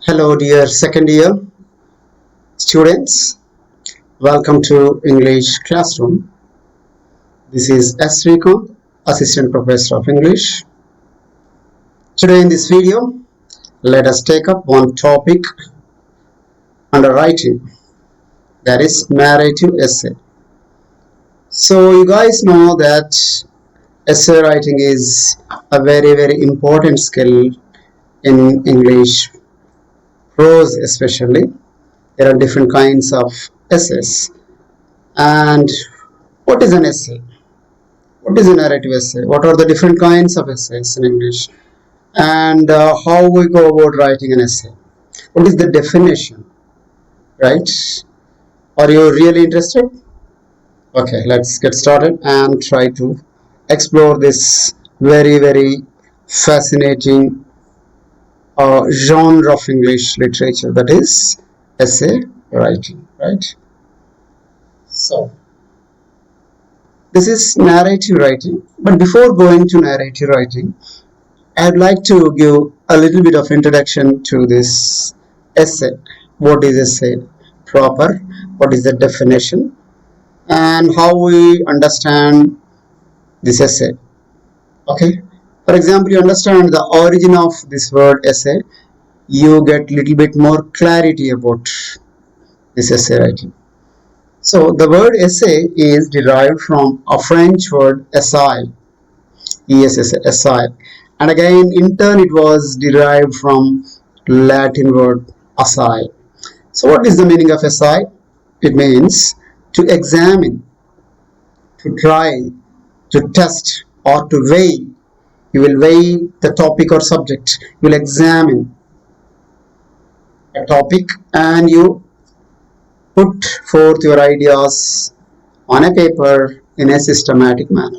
Hello, dear second year students. Welcome to English classroom. This is S. Srikanth, Assistant Professor of English. Today in this video, let us take up one topic under writing, that is narrative essay. So you guys know that essay writing is a very important skill in English prose especially. There are different kinds of essays. And what is an essay? What is a narrative essay? What are the different kinds of essays in English? And how we go about writing an essay? What is the definition? Right? Are you really interested? Okay, let's get started and try to explore this very fascinating genre of English literature, that is essay writing, right? So this is narrative writing, but before going to narrative writing, I'd like to give a little bit of introduction to this essay. What is essay proper? What is the definition? And how we understand this essay. Okay. For example, you understand the origin of this word essay, you get little bit more clarity about this essay writing. So the word essay is derived from a French word essai, essai, and again in turn it was derived from Latin word assai. So what is the meaning of essai? It means to examine, to try, to test, or to weigh. You will weigh the topic or subject. You will examine a topic and you put forth your ideas on a paper in a systematic manner.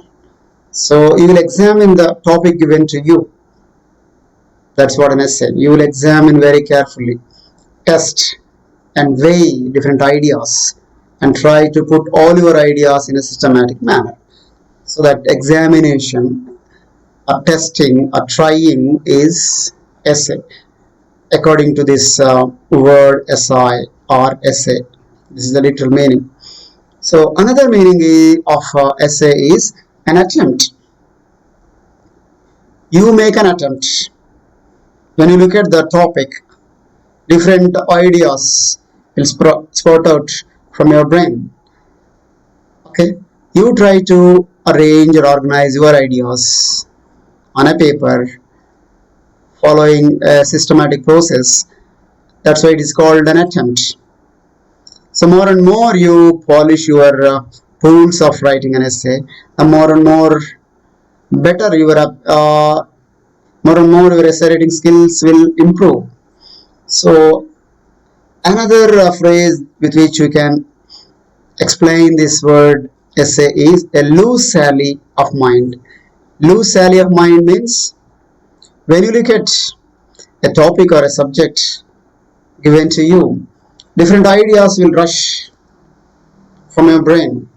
So you will examine the topic given to you. That's what an essay. You will examine very carefully, test and weigh different ideas and try to put all your ideas in a systematic manner. So that examination, a testing, a trying is essay, according to this word essay or essay. This is the literal meaning. So another meaning of essay is an attempt. You make an attempt. When you look at the topic, different ideas will sprout out from your brain. Okay, you try to arrange or organize your ideas on a paper following a systematic process. That's why it is called an attempt. So more and more you polish your tools of writing an essay, the more and more better your essay writing skills will improve. So another phrase with which we can explain this word essay is a loose sally of mind. Loose sally of mind means when you look at a topic or a subject given to you, different ideas will rush from your brain,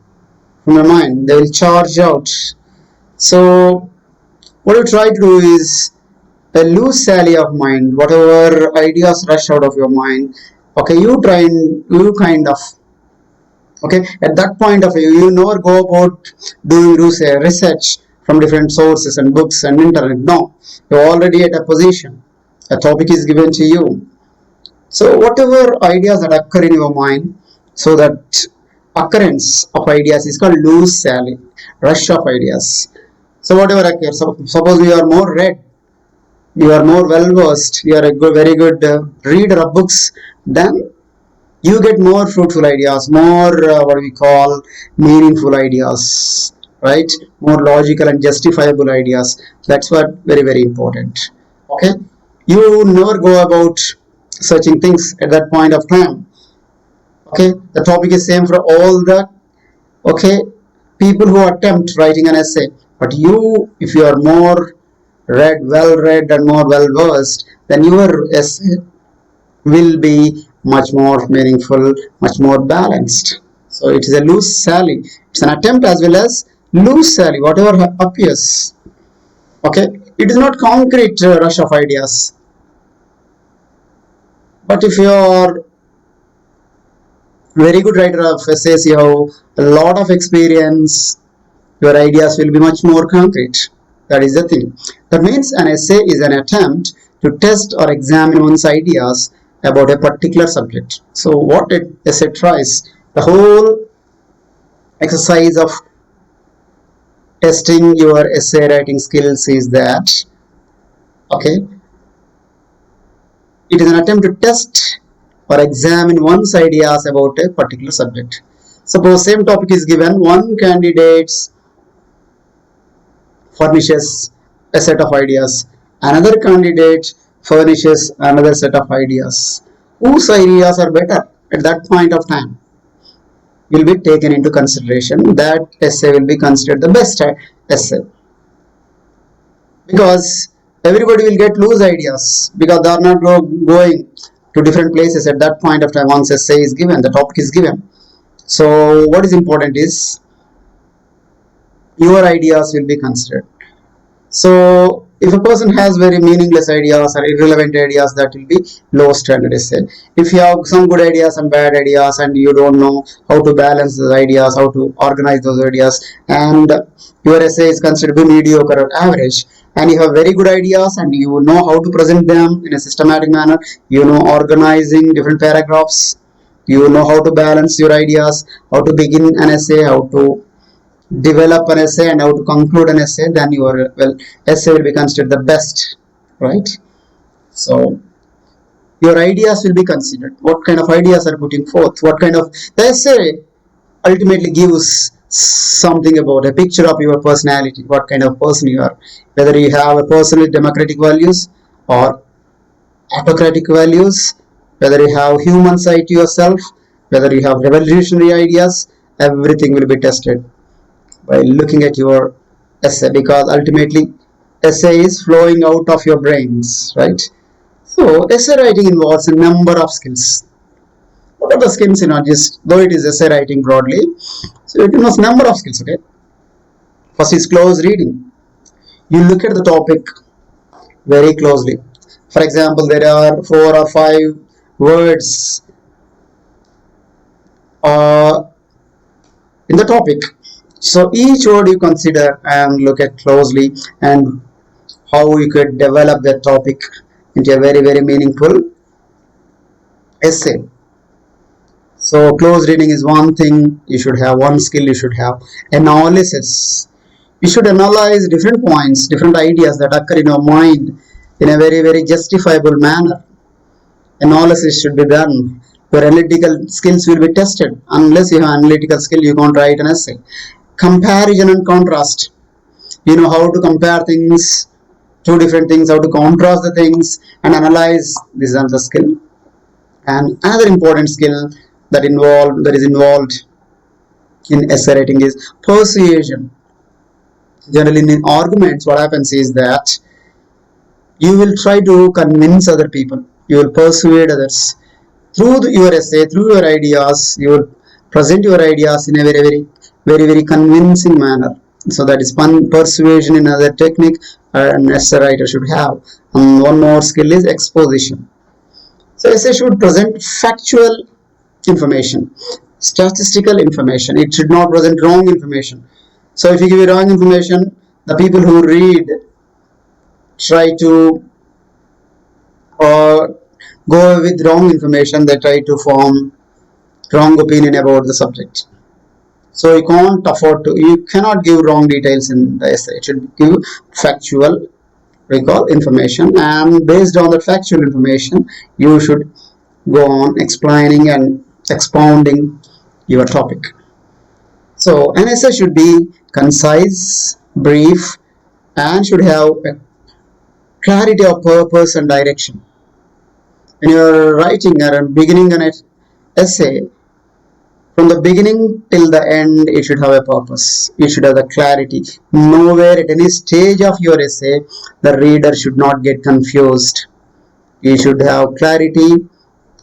from your mind. They will charge out. So what you try to do is a loose sally of mind. Whatever ideas rush out of your mind, okay, you try and you kind of, okay, at that point of view, you never go about doing research from different sources and books and internet. No, you're already at a position. A topic is given to you. So whatever ideas that occur in your mind, so that occurrence of ideas is called loose sally, rush of ideas. So whatever occurs, suppose you are more read, you are more well versed, you are a very good reader of books, then you get more fruitful ideas, more what we call meaningful ideas, right? More logical and justifiable ideas. That's what very important. Okay, you never go about searching things at that point of time. Okay, the topic is same for all the people who attempt writing an essay, but you, if you are more well read and more well versed, then your essay will be much more meaningful, much more balanced. So it is a loose sally. It's an attempt as well as loose sally, whatever appears. Okay, it is not concrete rush of ideas. But if you are very good writer of essays, you have a lot of experience, your ideas will be much more concrete. That is the thing. That means an essay is an attempt to test or examine one's ideas about a particular subject. So what an essay tries, the whole exercise of testing your essay writing skills is that, okay, it is an attempt to test or examine one's ideas about a particular subject. Suppose same topic is given, one candidate furnishes a set of ideas, another candidate furnishes another set of ideas. Whose ideas are better at that point of time will be taken into consideration. That essay will be considered the best essay, because everybody will get loose ideas because they are not going to different places at that point of time. Once essay is given, the topic is given. So what is important is your ideas will be considered. So if a person has very meaningless ideas or irrelevant ideas, that will be low standard essay. If you have some good ideas and bad ideas and you don't know how to balance those ideas, how to organize those ideas, and your essay is considered to be mediocre or average, and you have very good ideas and you know how to present them in a systematic manner, you know organizing different paragraphs, you know how to balance your ideas, how to begin an essay, how to develop an essay, and how to conclude an essay, then your essay will be considered the best, right? So your ideas will be considered. What kind of ideas are putting forth? What kind of the essay ultimately gives something about a picture of your personality, what kind of person you are, whether you have a person with democratic values or autocratic values, whether you have human side to yourself, whether you have revolutionary ideas. Everything will be tested by looking at your essay, because ultimately essay is flowing out of your brains, right? So essay writing involves a number of skills. What are the skills? Just though it is essay writing broadly, so it involves number of skills. Okay, first is close reading. You look at the topic very closely. For example, there are 4 or 5 words in the topic. So each word you consider and look at closely, and how you could develop that topic into a very, very meaningful essay. So close reading is one thing you should have, one skill you should have. Analysis. You should analyze different points, different ideas that occur in your mind in a very, very justifiable manner. Analysis should be done. Your analytical skills will be tested. Unless you have analytical skill, you can't write an essay. Comparison and contrast. You know how to compare things, two different things, how to contrast the things and analyze. This is another skill. And another important skill that is involved in essay writing is persuasion. Generally in arguments, what happens is that you will try to convince other people, you will persuade others through your essay, through your ideas. You will present your ideas in a very, very, very, very convincing manner. So that is persuasion, in another technique an essay writer should have. And one more skill is exposition. So essay should present factual information, statistical information. It should not present wrong information. So if you give wrong information, the people who read try to go with wrong information. They try to form wrong opinion about the subject. So you can't afford to, you cannot give wrong details in the essay. It should give factual, recall information, and based on the factual information, you should go on explaining and expounding your topic. So an essay should be concise, brief, and should have a clarity of purpose and direction. When you are writing or beginning an essay, from the beginning till the end, it should have a purpose. It should have the clarity. Nowhere at any stage of your essay, the reader should not get confused. You should have clarity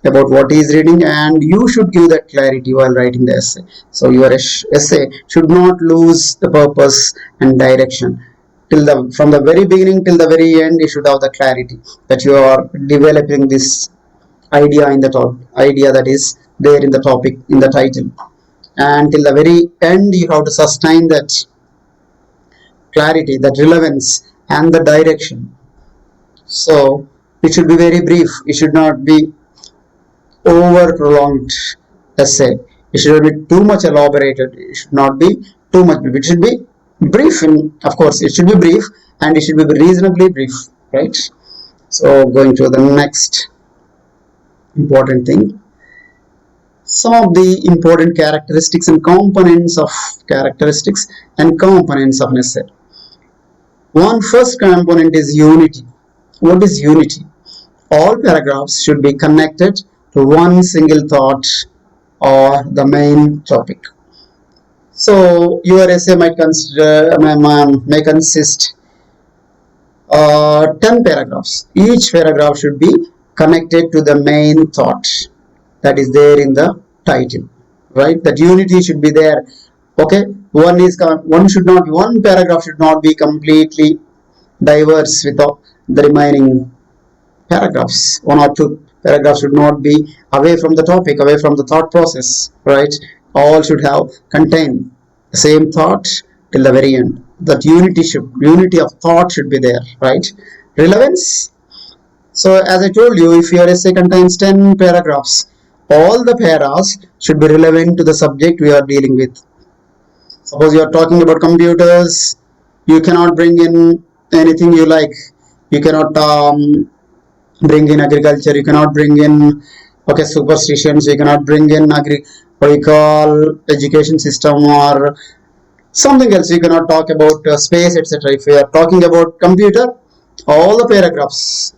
about what he is reading, and you should give that clarity while writing the essay. So your essay should not lose the purpose and direction. From the very beginning till the very end, you should have the clarity that you are developing this idea in the top idea that is there in the topic in the title, and till the very end you have to sustain that clarity, that relevance, and the direction. So it should be very brief. It should not be over prolonged essay. It should be too much elaborated. It should not be too much brief. It should be brief. Of course, it should be brief, and it should be reasonably brief, right? So going to the next important thing. Some of the important characteristics and components of an essay. One first component is unity. What is unity? All paragraphs should be connected to one single thought or the main topic. So your essay may consist 10 paragraphs. Each paragraph should be connected to the main thought that is there in the title, right? That unity should be there. Okay, one paragraph should not be completely diverse with the remaining paragraphs. One or two paragraphs should not be away from the topic, away from the thought process, right? All should have contain the same thought till the very end. That unity of thought should be there, right? Relevance. So as I told you, if your essay contains 10 paragraphs, all the paras should be relevant to the subject we are dealing with. Suppose you are talking about computers, you cannot bring in anything you like. You cannot bring in agriculture. You cannot bring in superstitions. You cannot bring in education system or something else. You cannot talk about space, etc. If we are talking about computer, all the paragraphs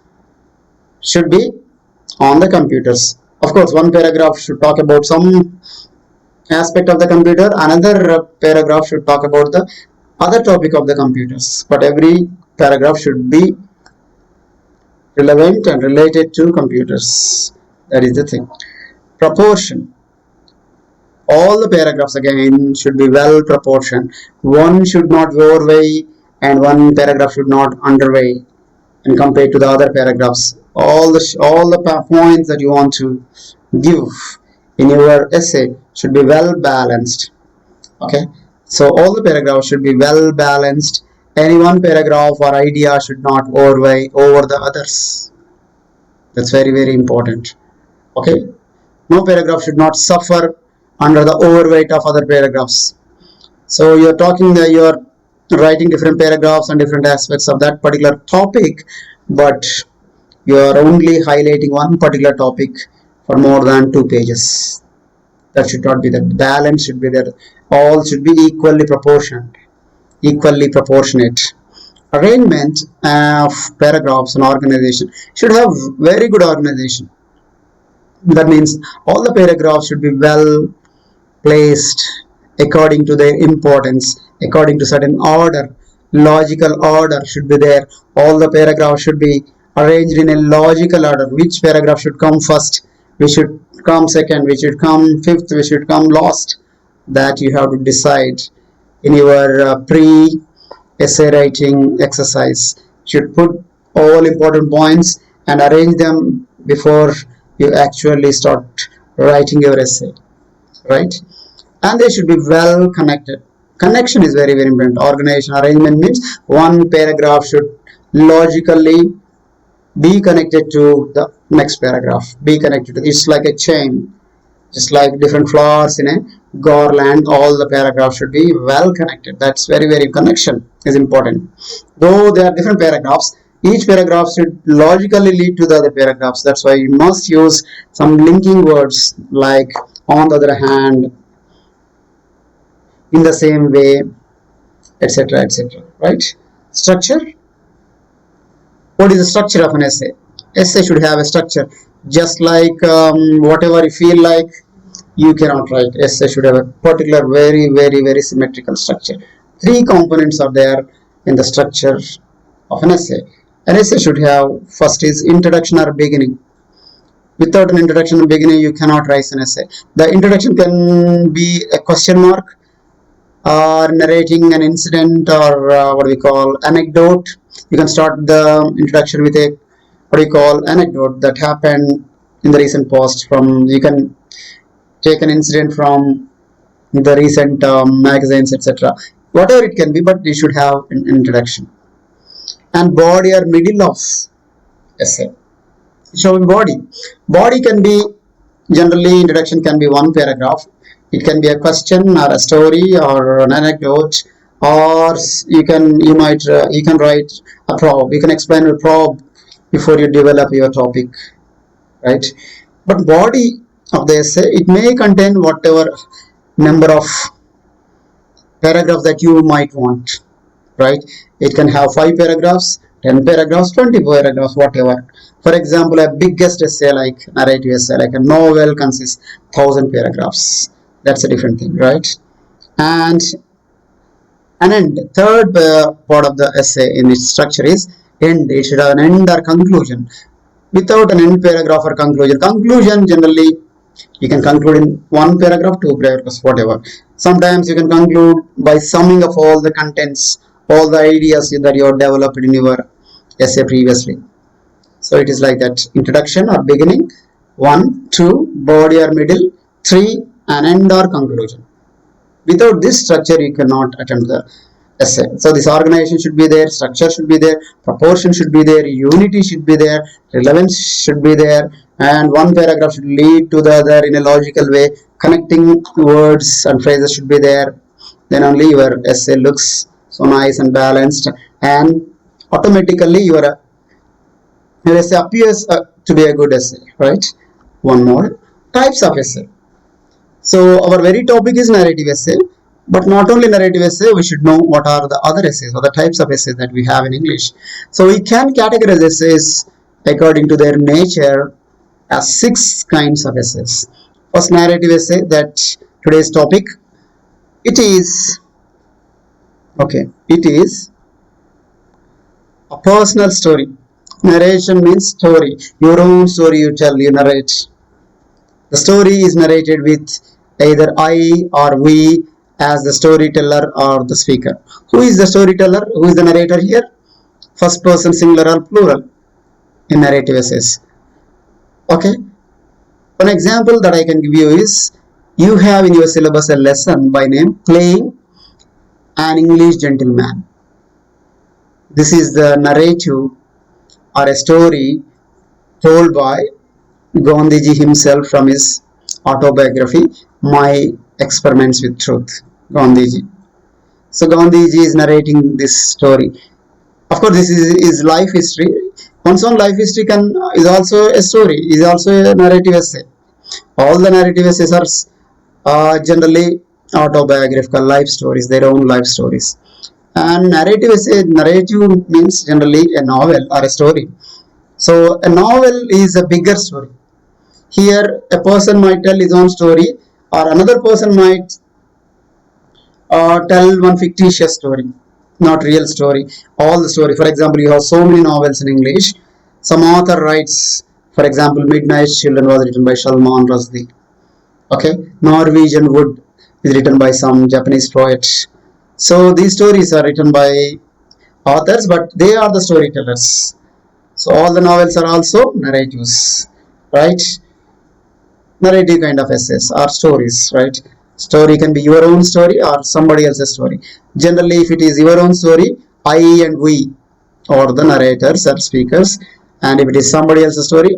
should be on the computers. Of course, one paragraph should talk about some aspect of the computer, another paragraph should talk about the other topic of the computers, but every paragraph should be relevant and related to computers. That is the thing. Proportion. All the paragraphs again should be well proportioned. One should not overweigh and one paragraph should not underweigh and compared to the other paragraphs. All the points that you want to give in your essay should be well balanced. Okay, so all the paragraphs should be well balanced. Any one paragraph or idea should not overweigh over the others. That's very, very important. Okay, no paragraph should not suffer under the overweight of other paragraphs. So you're writing different paragraphs on different aspects of that particular topic, but you are only highlighting one particular topic for more than 2 pages. That should not be there. Balance should be there. All should be equally proportionate. Arrangement of paragraphs and organization should have very good organization. That means all the paragraphs should be well placed according to their importance, according to certain order. Logical order should be there. All the paragraphs should be arranged in a logical order. Which paragraph should come first, which should come second, which should come fifth, which should come last. That you have to decide in your pre-essay writing exercise. You should put all important points and arrange them before you actually start writing your essay, right? And they should be well connected. Connection is very, very important. Organization, arrangement means one paragraph should logically be connected to the next paragraph. It's like a chain, just like different flowers in a garland. All the paragraphs should be well connected. That's very, very connection is important. Though there are different paragraphs, each paragraph should logically lead to the other paragraphs. That's why you must use some linking words like on the other hand, in the same way, etc., etc. Right? Structure. What is the structure of an essay? Essay should have a structure. Just like whatever you feel like, you cannot write. Essay should have a particular, very, very, very symmetrical structure. 3 components are there in the structure of an essay. An essay should have, first is introduction or beginning. Without an introduction or beginning, you cannot write an essay. The introduction can be a question mark, or narrating an incident, or what we call anecdote. You can start the introduction with a anecdote that happened in the recent past. From you can take an incident from the recent magazines, etc. Whatever it can be, but you should have an introduction. And body or middle of essay. Showing body. Body can be generally introduction can be one paragraph. It can be a question or a story or an anecdote, or you can write a probe. You can explain a probe before you develop your topic, right? But body of the essay, it may contain whatever number of paragraphs that you might want, right? It can have 5 paragraphs, 10 paragraphs, 20 paragraphs, whatever. For example, a biggest essay like narrative essay, like a novel consists 1000 paragraphs. That's a different thing, right? And an end. Third part of the essay in its structure is end. It should have an end or conclusion. Without an end paragraph or conclusion, conclusion generally you can conclude in one paragraph, two paragraphs, whatever. Sometimes you can conclude by summing up all the contents, all the ideas that you have developed in your essay previously. So it is like that: introduction or beginning, 1, 2, body or middle, 3, an end or conclusion. Without this structure, you cannot attempt the essay. So this organization should be there, structure should be there, proportion should be there, unity should be there, relevance should be there, and one paragraph should lead to the other in a logical way. Connecting words and phrases should be there. Then only your essay looks so nice and balanced, and automatically your essay appears to be a good essay, right? One more, types of essay. So our very topic is narrative essay, but not only narrative essay, we should know what are the other essays or the types of essays that we have in English. So we can categorize essays according to their nature as 6 kinds of essays. First, narrative essay, that today's topic. It is a personal story. Narration means story. Your own story you tell, you narrate. The story is narrated with either I or we as the storyteller or the speaker. Who is the storyteller? Who is the narrator here? First person singular or plural in narrative essays. Okay. One example that I can give you is, you have in your syllabus a lesson by name Playing an English Gentleman. This is the narrative or a story told by Gandhiji himself from his autobiography, My Experiments with Truth, Gandhiji. So Gandhiji is narrating this story. Of course, this is life history. One's own life history is also a story, is also a narrative essay. All the narrative essays are generally autobiographical life stories, their own life stories. And narrative means generally a novel or a story. So a novel is a bigger story. Here a person might tell his own story, or another person might tell one fictitious story, not real story. All the story. For example, you have so many novels in English. Some author writes, for example, Midnight Children was written by Salman Rushdie. Okay, Norwegian Wood is written by some Japanese poet. So these stories are written by authors, but they are the storytellers. So all the novels are also narratives, right? Narrative kind of essays or stories, right? Story can be your own story or somebody else's story. Generally, if it is your own story, I and we, or the narrators or speakers, and if it is somebody else's story,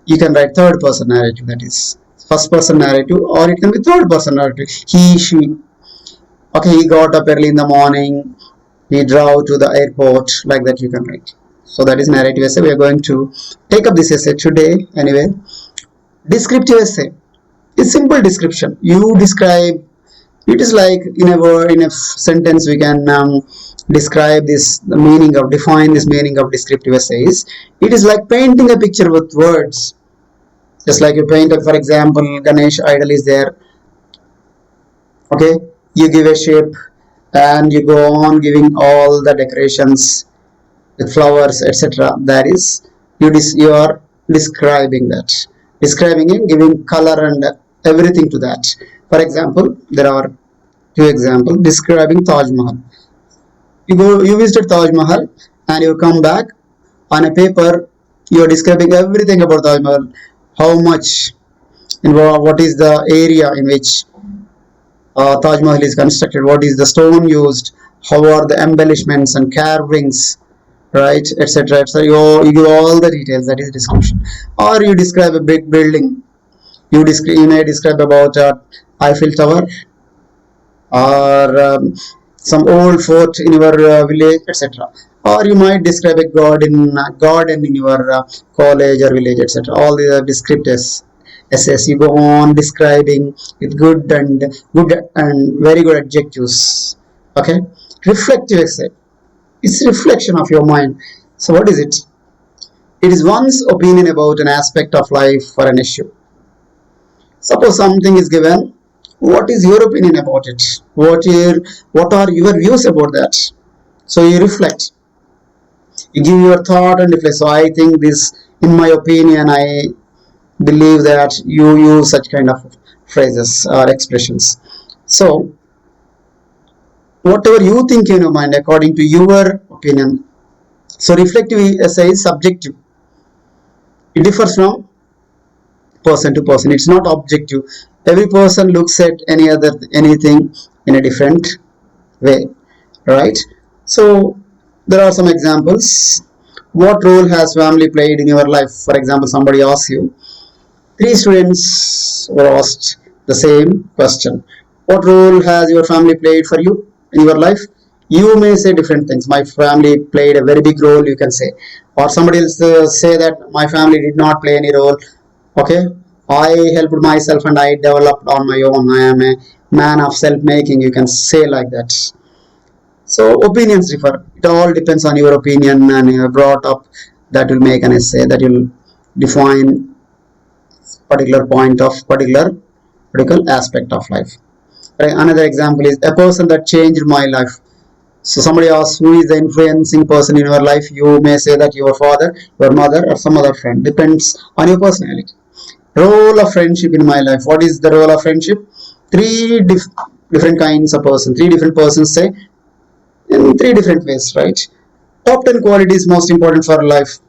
you can write third person narrative, that is first person narrative, or it can be third person narrative. He, she. Okay, he got up early in the morning, he drove to the airport, like that you can write. So that is narrative essay. We are going to take up this essay today anyway. Descriptive essay is simple description. You describe, it is like in a word, in a sentence we can describe define this meaning of descriptive essays. It is like painting a picture with words. Just like you paint, for example, Ganesh idol is there. Okay, you give a shape and you go on giving all the decorations with flowers, etc. That is, you are describing that. Describing and giving color and everything to that. For example, there are 2 examples describing Taj Mahal. You visited Taj Mahal and you come back on a paper. You are describing everything about Taj Mahal. How much, what is the area in which Taj Mahal is constructed, what is the stone used, how are the embellishments and carvings, right, etc. etc. You give all the details, that is description. Or you describe a big building, you may describe about Eiffel Tower, or some old fort in your village, etc. Or you might describe a garden in your college or village, etc. All the descriptors essays you go on describing with good and very good adjectives. Okay, reflective essay. It's reflection of your mind. So what is it? It is one's opinion about an aspect of life or an issue. Suppose something is given, what is your opinion about it? What are your views about that? So you reflect, you give your thought and reflect. So I think this, in my opinion, I believe that you use such kind of phrases or expressions. So whatever you think in your mind according to your opinion. So reflective essay is subjective. It differs from person to person. It's not objective. Every person looks at anything in a different way, right? So there are some examples. What role has family played in your life? For example, somebody asks you, three students were asked the same question. What role has your family played for you in your life? You may say different things. My family played a very big role, you can say. Or somebody else say that my family did not play any role. Okay, I helped myself and I developed on my own. I am a man of self-making, you can say like that. So opinions differ. It all depends on your opinion and you brought up, that will make an essay, that will define particular point of particular aspect of life. Right? Another example is a person that changed my life. So somebody asks, who is the influencing person in your life? You may say that your father, your mother, or some other friend. Depends on your personality. Role of friendship in my life. What is the role of friendship? Different kinds of person. Three different persons say in three different ways, right? Top 10 qualities most important for life.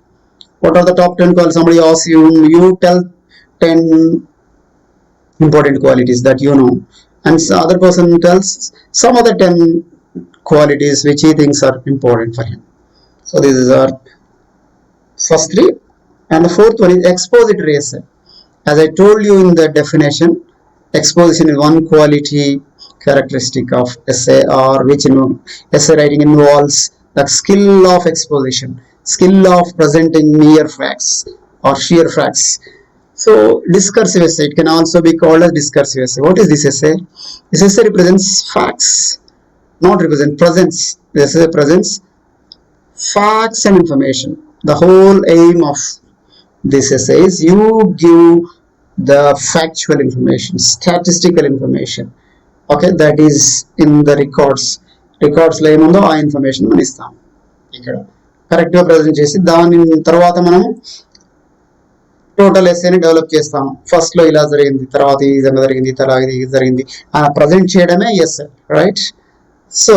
What are the top 10 qualities? Somebody asks you, you tell 10 important qualities that you know, and the other person tells some other 10 qualities which he thinks are important for him. So these are first three, and the fourth one is expository essay. As I told you in the definition, exposition is one quality characteristic of essay, or which essay writing involves the skill of exposition, skill of presenting mere facts or sheer facts. So discursive essay, it can also be called as discursive essay. What is this essay? This essay represents facts, not represent presents. This essay presents facts and information. The whole aim of this essay is you give the factual information, statistical information. Okay, that is in the records లో ఏముందో ఆ information మనం ఇస్తాం. ఇక్కడ కరెక్ట్గా present చేసి దాని తర్వాత మనం టోటల్ ఎస్సేని డెవలప్ చేస్తాం. ఫస్ట్ లో ఇలా జరిగింది, తర్వాత ఈ విధంగా జరిగింది, తర్వాత ఇది జరిగింది ప్రజెంట్ చేయడమే essay, right? So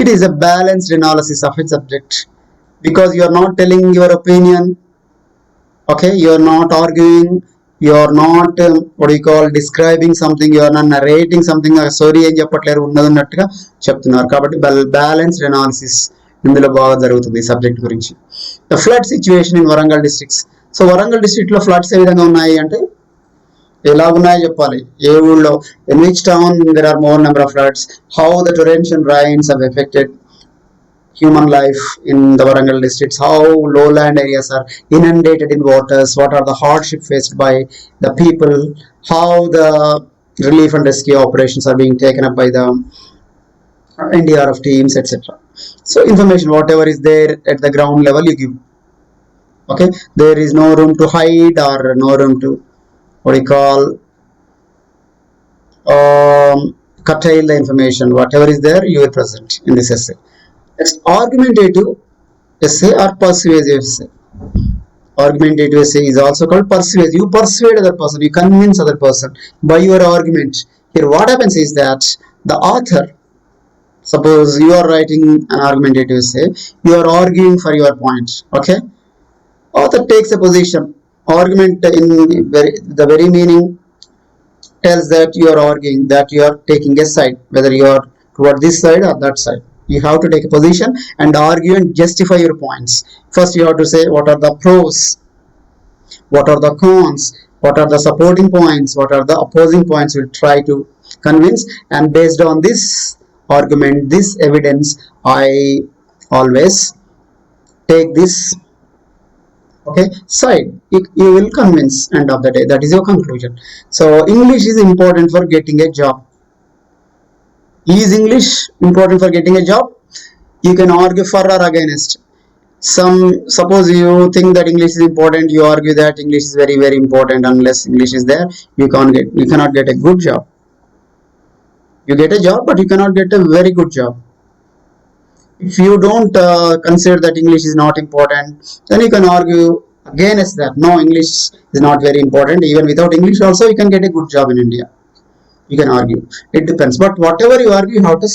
it is a balanced analysis of a subject, because you are not telling your opinion. Okay, you are not arguing, you are not what you call describing something, you are not narrating something. Sorry ఏం చెప్పట్లేరు, ఉన్నది ఉన్నట్టుగా చెప్తున్నారు. కాబట్టి balanced analysis ఇందులో బాగా జరుగుతుంది ఈ subject గురించి. The flood situation in Warangal districts. So Warangal district లో ఫ్లడ్స్ ఏ విధంగా ఉన్నాయి అంటే, ఎలా ఉన్నాయో చెప్పాలి. ఏ ఊళ్ళో, in which town there are more number of floods, how the torrential rains have affected human life in the Warangal districts, how lowland areas are inundated in waters, what are the hardship faced by the people, how the relief and rescue operations are being taken up by the NDRF teams, etc. So information, whatever is there at the ground level, you give. Okay, there is no room to hide or no room to what you call curtail the information. Whatever is there, you will present in this essay. Next, argumentative essay or persuasive essay. Argumentative essay is also called persuasive. You persuade other person, you convince other person by your argument. Here what happens is that the author, suppose you are writing an argumentative essay, you are arguing for your point. Okay, Author takes a position. Argument in the very meaning tells that you are arguing, that you are taking a side, whether you are toward this side or that side. You have to take a position and argue and justify your points. First you have to say what are the pros, what are the cons, what are the supporting points, what are the opposing points. We'll try to convince, and based on this argument, this evidence, I always take this, okay, side. You will convince end of the day. That is your conclusion. So English is important for getting a job. Is English important for getting a job? You can argue for or against. Suppose you think that English is important, you argue that English is very very important. Unless English is there, you cannot get a good job. You get a job, but you cannot get a very good job. If you don't consider that English is not important, then you can argue against that. No, English is not very important. Even without English also you can get a good job in India. You can argue. It depends. But whatever you argue, you have to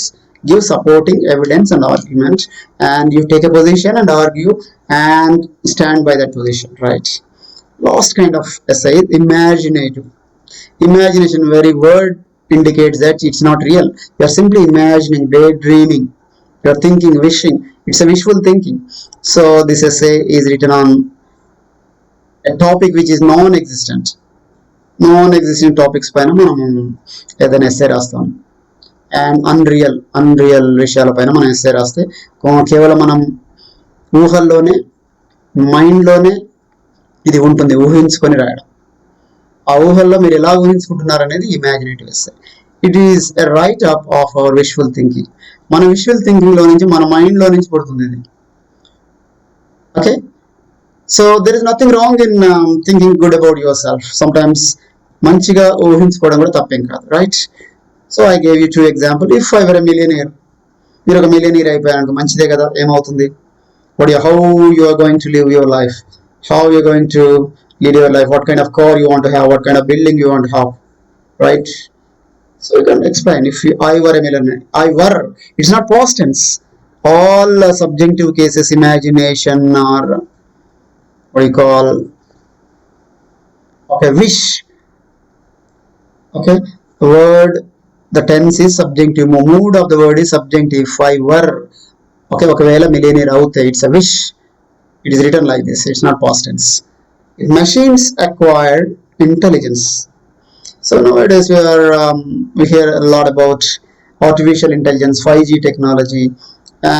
give supporting evidence and argument, and you take a position and argue and stand by that position, right? Last kind of essay is imaginative. Imagination, very word indicates that it's not real. You are simply imagining, daydreaming. You are thinking, wishing. It's a wishful thinking. So this essay is written on a topic which is non-existent. Non-existent topics పైన మనం ఏదైనా essay రాస్తాం. And unreal విషయాలపైన మనం essay రాస్తే కేవలం మనం ఊహల్లోనే, మైండ్లోనే ఇది ఉంటుంది, ఊహించుకొని రాయడం. ఆ ఊహల్లో మీరు ఎలా ఊహించుకుంటున్నారు అనేది imaginative essay. It is a write up of our visual thinking. మన విజువల్ థింకింగ్లో నుంచి, మన మైండ్లో నుంచి పుడుతుంది ఇది. Okay, so there is nothing wrong in thinking good about yourself. Sometimes మంచిగా ఊహించుకోవడం కూడా తప్పేం కాదు, right? So I gave you 2 example. If I were a millionaire, మీరు ఒక మిలియనీర్ అయిపోయారు, మంచిదే కదా. ఏమవుతుంది? How you are going to live your life, how you are going to lead your life, what kind of car you want to have, what kind of building you want to have, right? So you can explain. If I were a millionaire, I were, it's not past tense. All subjunctive cases, imagination, or what do you call, okay, wish, okay, the word, the tense is subjunctive, mood of the word is subjunctive. If I were, okay, ఒకవేళ millionaire అవుతే, it's a wish. It is written like this, it's not past tense. Machines acquired intelligence. So nowadays we hear a lot about artificial intelligence, 5G technology,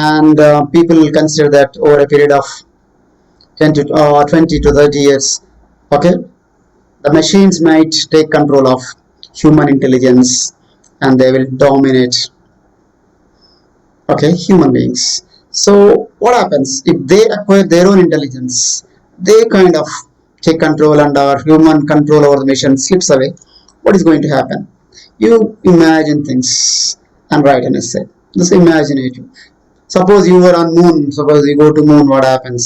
and people consider that over a period of 20 to 30 years, okay, the machines might take control of human intelligence and they will dominate, okay, human beings. So what happens if they acquire their own intelligence? They kind of take control and our human control over the machine slips away. What is going to happen? You imagine things and write an essay. This is imaginative. Suppose you were on moon, suppose you go to moon, what happens?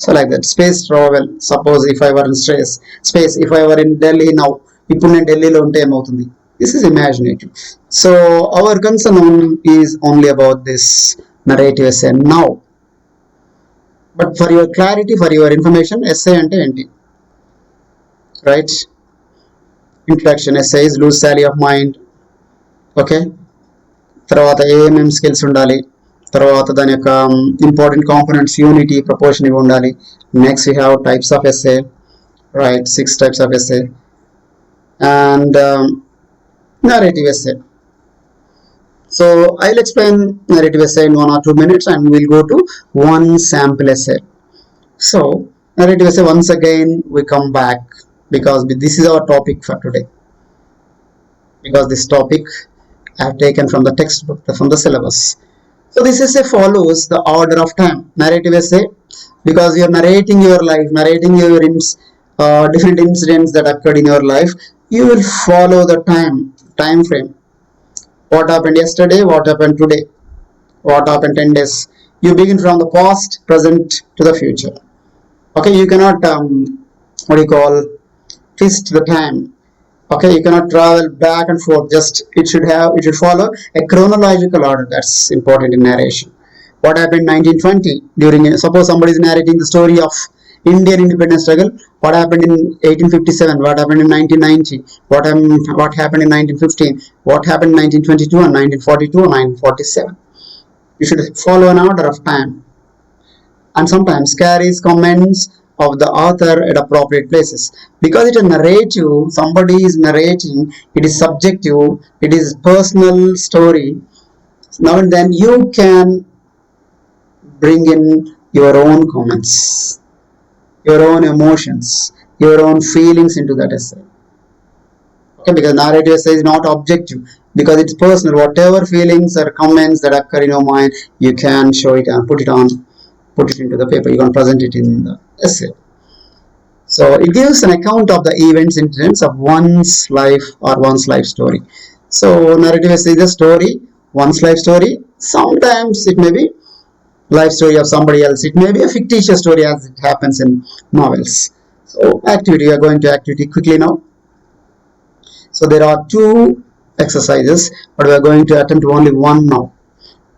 So like that. Space travel. Suppose if I were in space, if I were in Delhi now, ఇప్పుడు నేను ఢిల్లీలో ఉంటే ఏమవుతుంది? This is imaginative. So our concern is only about this narrative essay now. But for your clarity, for your information, essay అంటే ఏంటి? Right? Introduction, essays, loose tally of mind, okay, తర్వాత ఏమేం skills ఉండాలి, తర్వాత దాని యొక్క ఇంపార్టెంట్ కాంపోనెంట్స్, యూనిటీ, ప్రపోర్షన్ ఇవి ఉండాలి. Next we have types of essay, right, 6 types of essay, and narrative essay. So I'll explain narrative essay in 1 or 2 minutes and we'll go to one sample essay. So narrative essay, once again we come back because this is our topic for today, because this topic I have taken from the textbook, from the syllabus. So this essay follows the order of time. Narrative essay, because you are narrating your life, narrating your different incidents that occurred in your life, you will follow the time frame. What happened yesterday, what happened today, what happened 10 days. You begin from the past, present to the future. Okay, you cannot what do you call, twist the time. Okay, you cannot travel back and forth. Just it should follow a chronological order. That's important in narration. What happened 1920 during, suppose somebody is narrating the story of Indian independence struggle. What happened in 1857? What happened in 1990? What happened in 1915? What happened in 1922 and 1942 and 1947? You should follow an order of time, and sometimes carries comments of the author at appropriate places. Because it is narrative, somebody is narrating, it is subjective, it is personal story. Now and then you can bring in your own comments, your own emotions, your own feelings into that essay. Okay, because narrative essay is not objective, because it's personal. Whatever feelings or comments that occur in your mind, you can show it and put it into the paper. You can present it in the essay. So it gives an account of the events, incidents of one's life or one's life story. So narrative essay is a story, one's life story. Sometimes it may be life story of somebody else. It may be a fictitious story as it happens in novels. So activity, we are going to activity quickly now. So there are two exercises, but we are going to attempt only one now.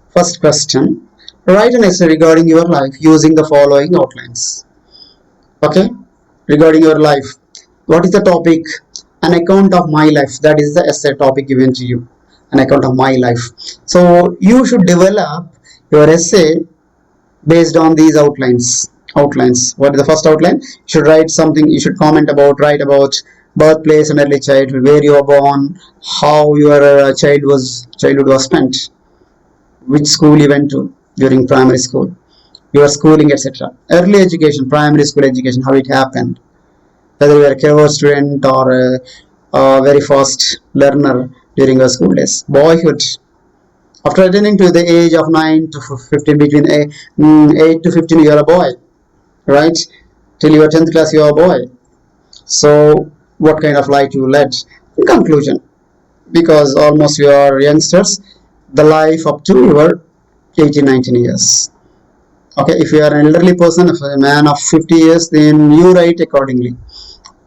First question, write an essay regarding your life using the following outlines. Okay, regarding your life. What is the topic? An account of my life. That is the essay topic given to you. An account of my life. So you should develop your essay based on these outlines. What is the first outline? You should write something. You should write about birthplace and early childhood, where you are born, how your childhood was spent, which school you went to during primary school, your schooling, etc. Early education, primary school education, how it happened, whether you are a clever student or a very fast learner during your school days. Boyhood, after attaining to the age of 9 to 15, between 8 to 15, you are a boy, right? Till your 10th class, you are a boy. So what kind of life you led? In conclusion, because almost you are youngsters, the life up to your 18, 19 years. Okay, if you are an elderly person, if a man of 50 years, then you write accordingly.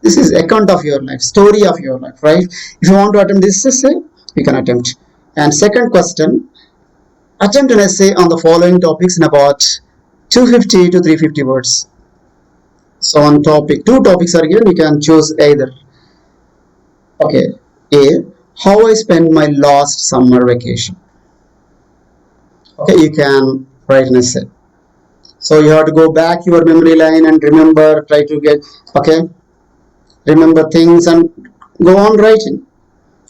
This is account of your life, story of your life, right? If you want to attempt this essay, you can attempt. And second question, attempt an essay on the following topics in about 250 to 350 words. So on topic, two topics are given, you can choose either. Okay, A, how I spent my last summer vacation. Okay, you can write an essay. So you have to go back your memory line and try to get, okay, remember things and go on writing.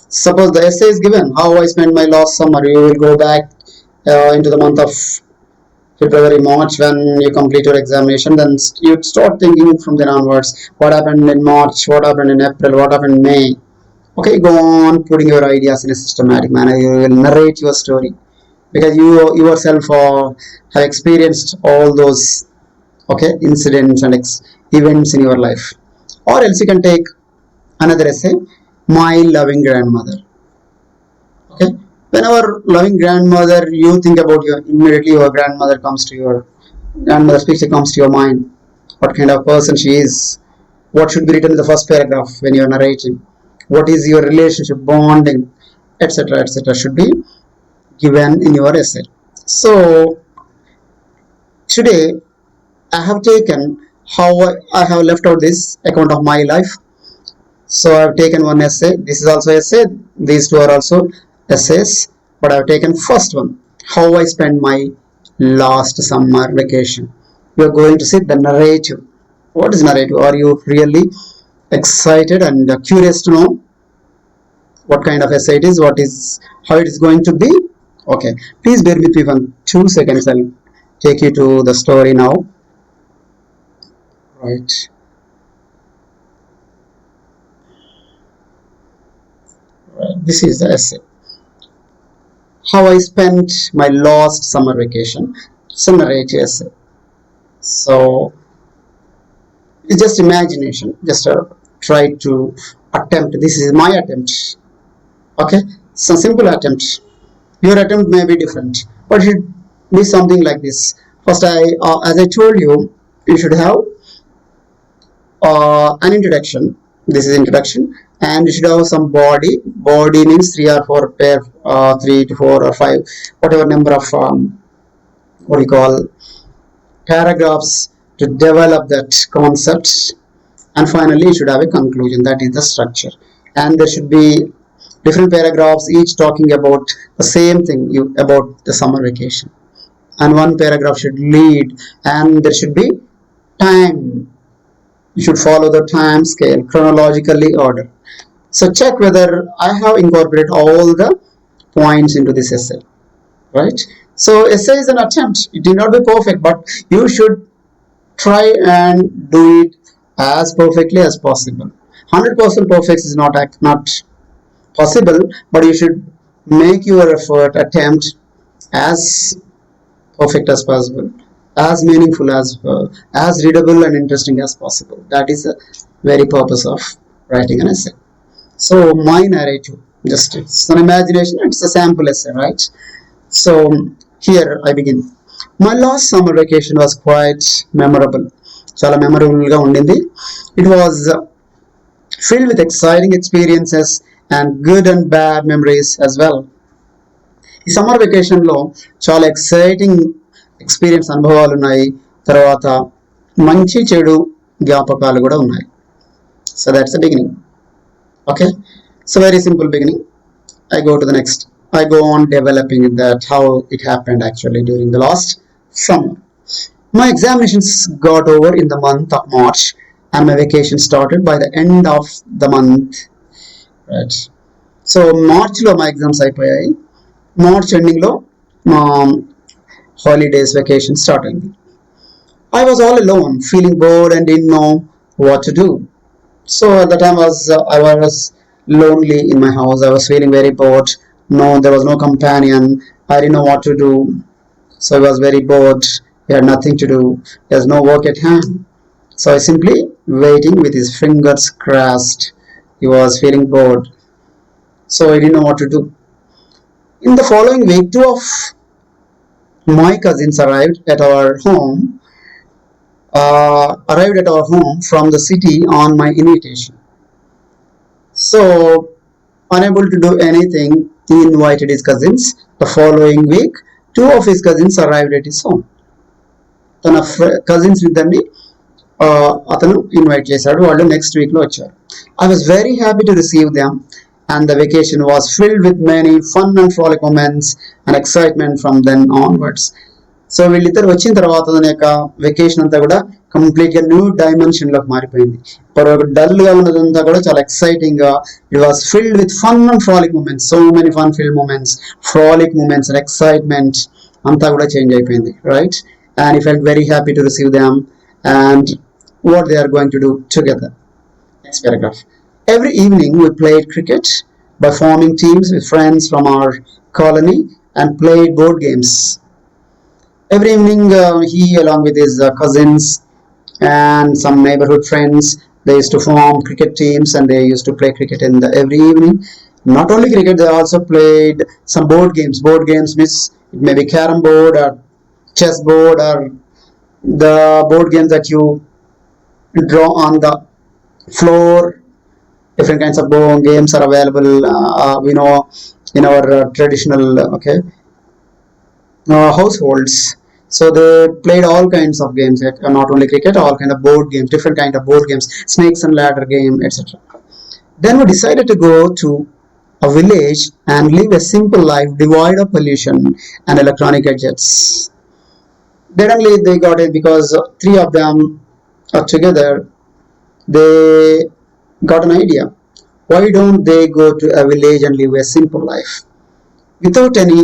Suppose the essay is given, how I spent my last summer, you will go back into the month of February, March, when you complete your examination. Then you start thinking from then onwards, what happened in March, what happened in April, what happened in May. Okay, go on putting your ideas in a systematic manner. You will narrate your story, because you yourself have experienced all those, okay, incidents and events in your life. Or else you can take another essay, my loving grandmother. Okay, whenever loving grandmother, you think about immediately your grandmother speaks, comes to your mind. What kind of person she is, what should be written in the first paragraph when you are narrating, what is your relationship, bonding, etc., should be given in your essay. So today I have taken how I have left out this account of my life. So I have taken one essay. This is also essay. These two are also essays. But I have taken first one, how I spent my last summer vacation. You are going to see the narrative. What is narrative? Are you really excited and curious to know what kind of essay it is? How it is going to be? Okay. Please bear with me for 2 seconds. I'll take you to the story now. Right. This is the essay. How I spent my last summer vacation. It's a narrative essay. So it's just imagination. Just try to attempt. This is my attempt. Okay, it's a simple attempt. Your attempt may be different, but it should be something like this. First, as I told you, you should have an introduction. This is introduction, and you should have some body. Body means 3 or 4 pair, 3 to 4 or 5, whatever number of what you call paragraphs to develop that concept, and finally you should have a conclusion. That is the structure, and there should be different paragraphs each talking about the same thing, about the summer vacation, and one paragraph should lead, and there should be time. You should follow the time scale chronologically order. So check whether I have incorporated all the points into this essay, right? So essay is an attempt. It did not be perfect, but you should try and do it as perfectly as possible. 100% perfect is not possible, but you should make your effort, attempt as perfect as possible, as meaningful as readable and interesting as possible. That is the very purpose of writing an essay. So my narrative, just it's an imagination, it's a sample essay, right? So here I begin. My last summer vacation was quite memorable. చాలా మెమరబుల్గా ఉండింది. It was filled with exciting experiences and good and bad memories as well. ఈ summer వెకేషన్లో చాలా exciting experience అనుభవాలు ఉన్నాయి, తర్వాత మంచి చెడు జ్ఞాపకాలు కూడా ఉన్నాయి. So that's the beginning. Okay, so very simple beginning. I go to the next. I go on developing that how it happened actually during the last summer. My examinations got over in the month of March, and my vacation started by the end of the month. Right. So March lo my exams అయిపోయాయి. March ending lo మా holidays vacation started. I was all alone, feeling bored and didn't know what to do. So at the time I was lonely in my house. I was feeling very bored. No, there was no companion. I didn't know what to do. So I was very bored. He had nothing to do. There's no work at hand. So I simply waiting with his fingers crossed. He was feeling bored. So I didn't know what to do. In the following week, two of my cousins arrived at our home from the city on my invitation. So, unable to do anything, he invited his cousins. The following week, two of his cousins arrived at his home. తన cousins ఇద్దరిని అతను invite చేశాడు. వాళ్ళు next వీక్లో వచ్చారు. I was very happy to receive them, and the vacation was filled with many fun and frolic moments and excitement from then onwards. So వీళ్ళిద్దరు వచ్చిన తర్వాత తన యొక్క వెకేషన్ అంతా కూడా కంప్లీట్గా న్యూ డైమెన్షన్లోకి మారిపోయింది. ఇప్పుడు డల్గా ఉన్నదంతా కూడా చాలా ఎక్సైటింగ్గా, it was filled with fun and frolic moments, so many fun filled moments, frolic moments and excitement అంతా కూడా చేంజ్ అయిపోయింది, right? And I felt very happy to receive them and what they are going to do together. Next paragraph. Every evening we played cricket by forming teams with friends from our colony and played board games. Every evening he along with his cousins and some neighborhood friends, they used to form cricket teams and they used to play cricket in the every evening. Not only cricket, they also played some board games. Board games means it may be carom board or chess board or the board games that you draw on the floor. Different kinds of board games are available we know in our traditional households. So they played all kinds of games, not only cricket, all kind of board games, different kind of board games, snakes and ladder game, etc. Then we decided to go to a village and live a simple life devoid of pollution and electronic gadgets. Suddenly they got it because three of them are together. They got an idea. Why don't they go to a village and live a simple life without any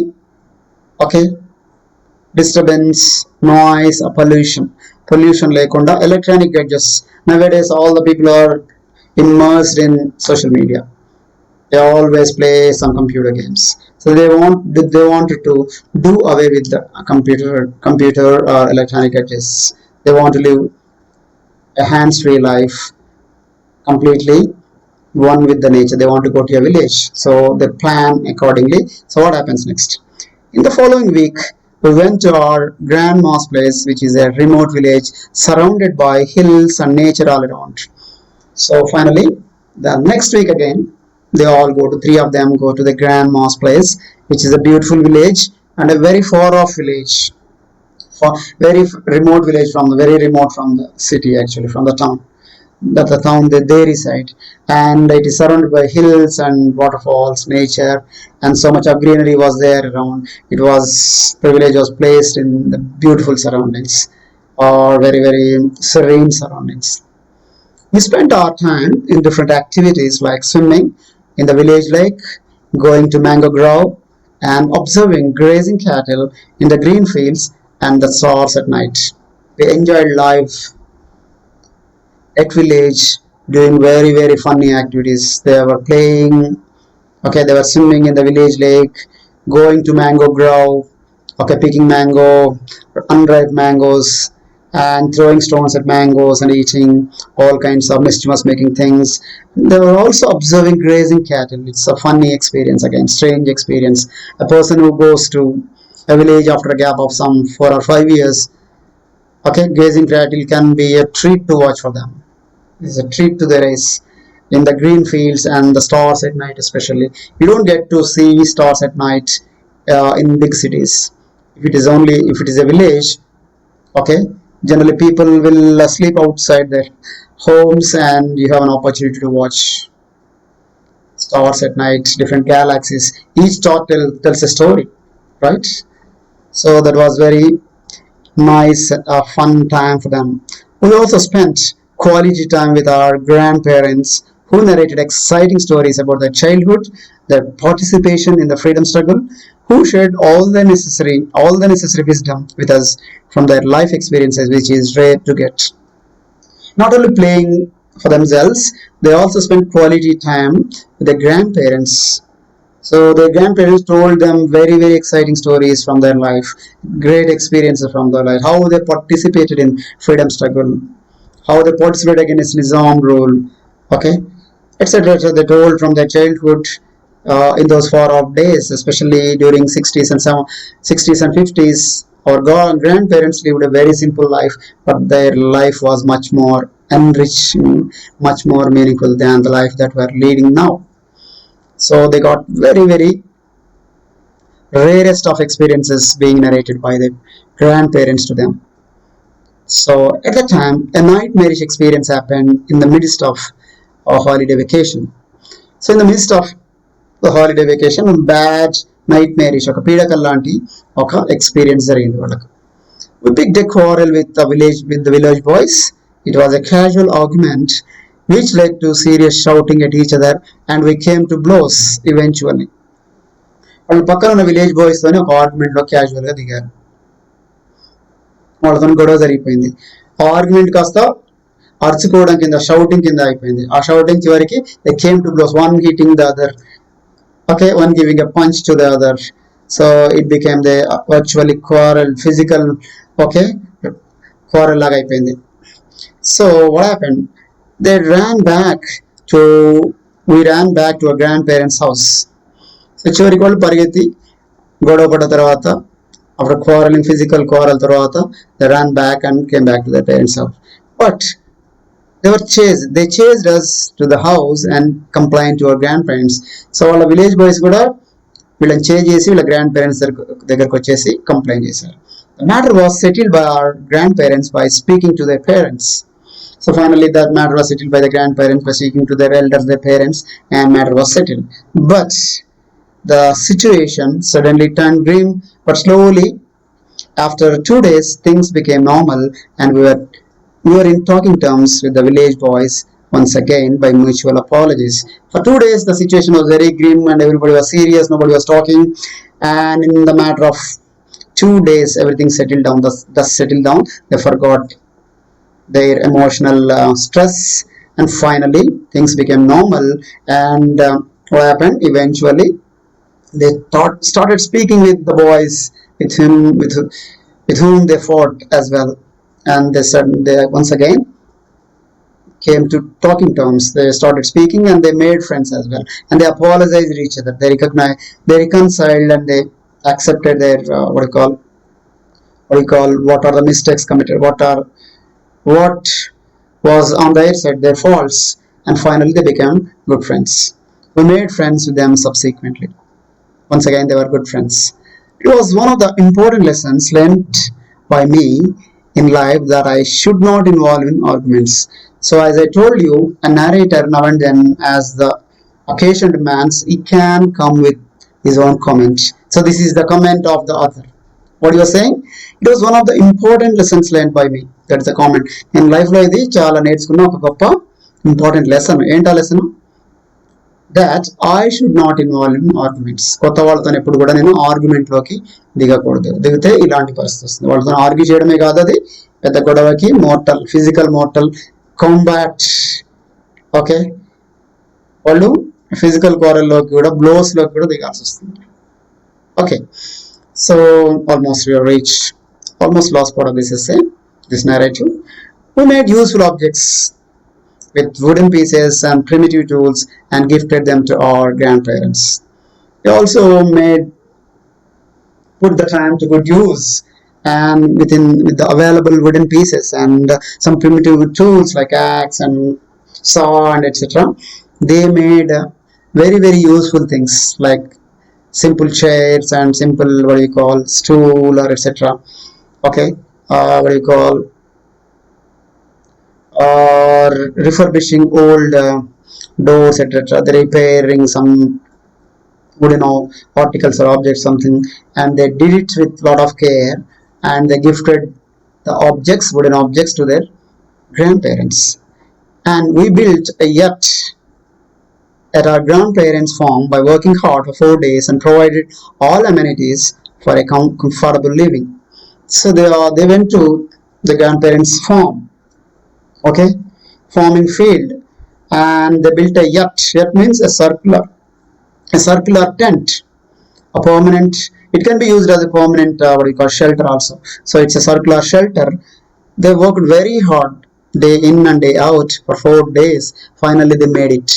disturbance, noise or pollution lekunda electronic gadgets. Nowadays all the people are immersed in social media. They always play some computer games. So they wanted to do away with the computer or electronic gadgets. They want to live a hands-free life, completely one with the nature. They want to go to a village, so they plan accordingly. So what happens next? In the following week, we went to our grandma's place, which is a remote village surrounded by hills and nature all around. So finally, the next week again, three of them go to the grandma's place, which is a beautiful village and a very far off village. very remote village, from the very remote from the city, actually from the town. That the town that they reside, and it is surrounded by hills and waterfalls, nature, and so much of greenery was there around. It was the village was placed in the beautiful surroundings, or very serene surroundings. We spent our time in different activities like swimming in the village lake, going to mango grove, and observing grazing cattle in the green fields and the stars at night. We enjoyed life at village, doing very funny activities. They were playing, okay, they were swimming in the village lake, going to mango grove, okay, picking mango, unripe mangoes, and throwing stones at mangoes and eating all kinds of mischievous making things. They were also observing grazing cattle. It's a funny experience, again strange experience. A person who goes to a village after a gap of some 4 or 5 years, okay, grazing cattle can be a treat to watch for them. It's a treat to their eyes in the green fields and the stars at night, especially. You don't get to see stars at night in big cities. If it is a village, okay, generally people will sleep outside their homes, and you have an opportunity to watch stars at night, different galaxies. Each star tells a story, right? So that was very nice, fun time for them. We also spent quality time with our grandparents, who narrated exciting stories about their childhood, their participation in the freedom struggle, who shared all the necessary wisdom with us from their life experiences, which is rare to get. Not only playing for themselves, they also spent quality time with their grandparents. So their grandparents told them very exciting stories from their life, great experiences from their life, how they participated in freedom struggle, how they participated against Nizam rule, okay, etc. So they told from their childhood in those far off days, especially during 60s and 50s. Our grandparents lived a very simple life, but their life was much more enriching, much more meaningful than the life that we're leading now. So they got very rarest of experiences being narrated by the grandparents to them. So at the time, a nightmarish experience happened in the midst of a holiday vacation. So in the midst of the holiday vacation, a bad nightmarish ఒక పీడకల్ లాంటి ఒక experience జరిగింది వాళ్ళకు. We picked a quarrel with the village boys. It was a casual argument which led to serious shouting at each other, and we came to blows eventually. వాళ్ళు పక్కన ఉన్న village boys తోనే ఒక ఆర్గ్యుమెంట్ లో casual గా దిగారు. వాళ్ళతో గొడవ జరిగిపోయింది. ఆ ఆర్గ్యుమెంట్ కాస్త అరుచుకోవడం కింద, షౌటింగ్ కింద అయిపోయింది. ఆ షౌటింగ్ చివరికి they came to blows, one hitting the other, okay, one giving a punch to the other. So it became the virtually quarrel, physical, okay, quarrel laga అయిపోయింది. So what happened, they to we ran back to our grandparents house. So చివరికి వాళ్ళు పరిగెత్తి గొడవ పడ్డ తర్వాత, after quarreling, physical quarrel తర్వాత, they ran back and came back to their parents house. But they chased us to the house and complained to our grandparents. So వాళ్ళ village boys కూడా వీళ్ళని చేజ్ చేసి వీళ్ళ గ్రాండ్ పేరెంట్స్ దగ్గరకు వచ్చేసి complaint చేశారు. The matter was settled by our grandparents by speaking to their parents. So finally that matter was settled by the grandparents by speaking to their elders, their parents, and matter was settled. But the situation suddenly turned grim, but slowly after 2 days things became normal, and we were in talking terms with the village boys once again by mutual apologies. For 2 days the situation was very grim and everybody was serious, nobody was talking, and in the matter of 2 days everything settled down. Thus settled down, they forgot their emotional stress, and finally things became normal. And what happened eventually, they started speaking with the boys with whom they fought as well, and they once again came to talking terms. They started speaking and they made friends as well, and they apologized to each other. They reconciled, and they accepted their what are the mistakes committed, what was on their side, their faults, and finally they became good friends. We made friends with them subsequently. Once again they were good friends. It was one of the important lessons learned by me in life that I should not involve in arguments. So, as I told you, a narrator now and then, as the occasion demands, he can come with his own comment. So, this is the comment of the author. What you are saying? It was one of the important lessons learned by me. That is a comment. In life లో ఇది చాలా నేర్చుకున్న ఒక గొప్ప important lesson. ఏంటా lesson? That I should not involve in arguments. కొత్త వాళ్ళతో ఎప్పుడు కూడా నేను ఆర్గ్యుమెంట్లోకి దిగకూడదు. దిగితే ఇలాంటి పరిస్థితి వస్తుంది. వాళ్ళతో ఆర్గ్యూ చేయడమే కాదు, అది పెద్ద గొడవకి mortal, physical mortal combat. Okay, వాళ్ళు ఫిజికల్ క్వారల్లోకి కూడా, బ్లోస్లోకి కూడా దిగాల్సి వస్తుంది. Okay, so almost we have reached almost last part of this essay, this narrative. We made useful objects with wooden pieces and primitive tools and gifted them to our grandparents. We also put the time to good use, and with the available wooden pieces and some primitive tools like axe and saw and etc. They made very useful things like simple chairs and simple stool or etc. Okay, or refurbishing old doors etc. They repairing some wooden articles or objects something, and they did it with lot of care, and they gifted the wooden objects to their grandparents. And we built a yacht at our grandparents' farm by working hard for 4 days and provided all amenities for a comfortable living. So they went to the grandparents' farm, okay, farming field, and they built a yacht. Yacht means a circular tent, a permanent. It can be used as a permanent shelter also. So it's a circular shelter. They worked very hard, day in and day out for 4 days. Finally, they made it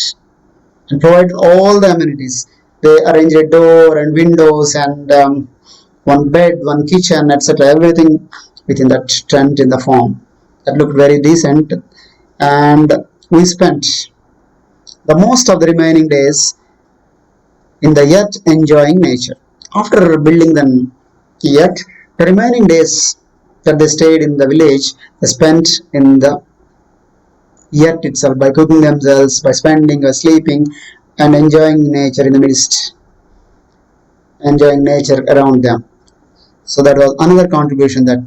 and provided all the amenities. They arranged a door and windows and one bed, one kitchen, etc. Everything within that tent in the farm. That looked very decent. And we spent the most of the remaining days in the yacht enjoying nature. After building the yacht, the remaining days that they stayed in the village, they spent in the yacht itself by cooking themselves, by spending or sleeping and enjoying nature in the midst, enjoying nature around them. So that was another contribution that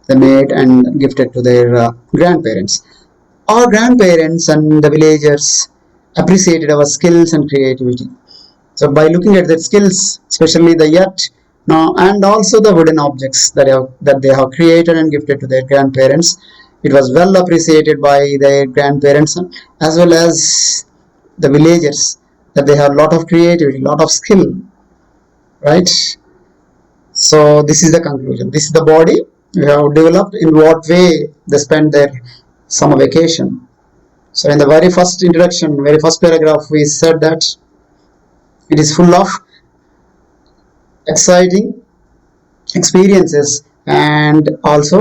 they made and gifted to their grandparents. Our grandparents and the villagers appreciated our skills and creativity. So by looking at their skills, especially the yacht now, and also the wooden objects that they have created and gifted to their grandparents, it was well appreciated by their grandparents as well as the villagers, that they have a lot of creativity, lot of skill, right? So this is the conclusion. This is the body we have developed, in what way they spend their summer vacation. So in the very first introduction, very first paragraph, we said that it is full of exciting experiences, and also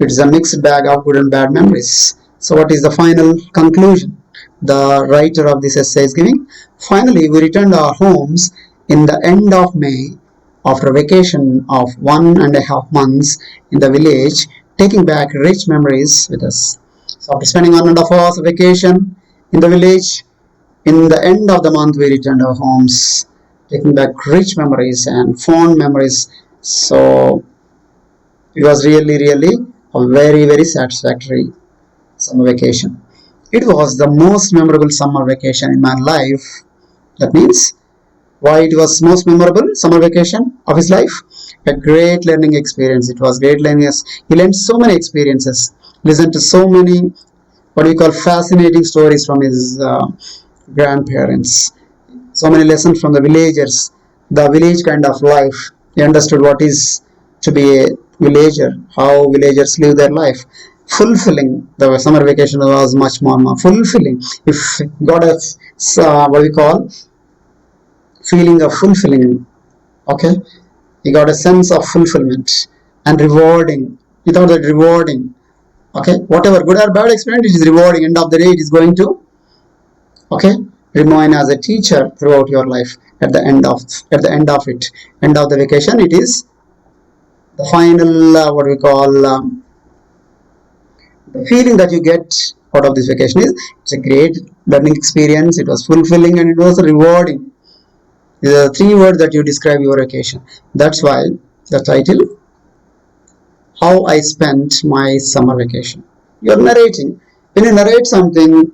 it is a mixed bag of good and bad memories. So what is the final conclusion the writer of this essay is giving? Finally, we returned our homes in the end of May after a vacation of 1.5 months in the village, taking back rich memories with us. So after spending 1.5 hours of vacation in the village, in the end of the month we returned our homes, taking back rich memories and fond memories. So it was really a very satisfactory summer vacation. It was the most memorable summer vacation in my life. That means, why it was most memorable summer vacation of his life? A great learning experience. It was great learning. He learned so many experiences, listened to so many fascinating stories from his grandparents, so many lessons from the villagers, the village kind of life. He understood what is to be a villager, how villagers live their life. Fulfilling. The summer vacation was much more fulfilling. If got a feeling of fulfilling, okay, he got a sense of fulfillment and rewarding. Without that rewarding, okay, whatever good or bad experience, it is rewarding. End of the day, it is going to, okay, remain as a teacher throughout your life. At the end of the vacation, it is the final what we call the feeling that you get out of this vacation is it's a great learning experience. It was fulfilling and it was rewarding. These are the three words that you describe your vacation. That's why the title, How I Spent My Summer Vacation. You're narrating. When you narrate something,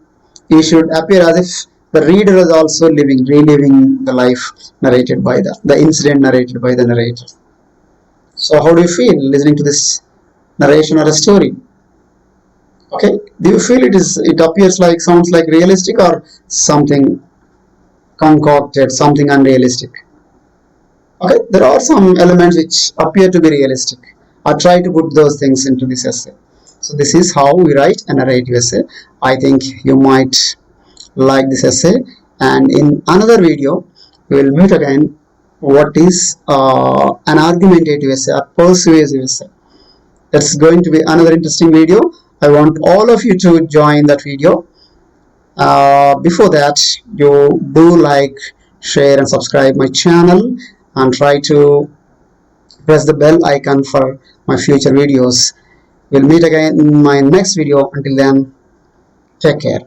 you should appear as if the reader is also reliving the life narrated by the incident narrated by the narrator. So how do you feel listening to this narration or a story? Okay, do you feel it appears like sounds like realistic or something concocted, something unrealistic? Okay, there are some elements which appear to be realistic. I try to put those things into this essay. So this is how we write a narrative essay. I think you might like this essay, and in another video we will meet again. What is an argumentative essay, a persuasive essay? That's going to be another interesting video. I want all of you to join that video. Before that, you do like, share and subscribe my channel, and try to press the bell icon for my future videos. We'll meet again in my next video. Until then, take care.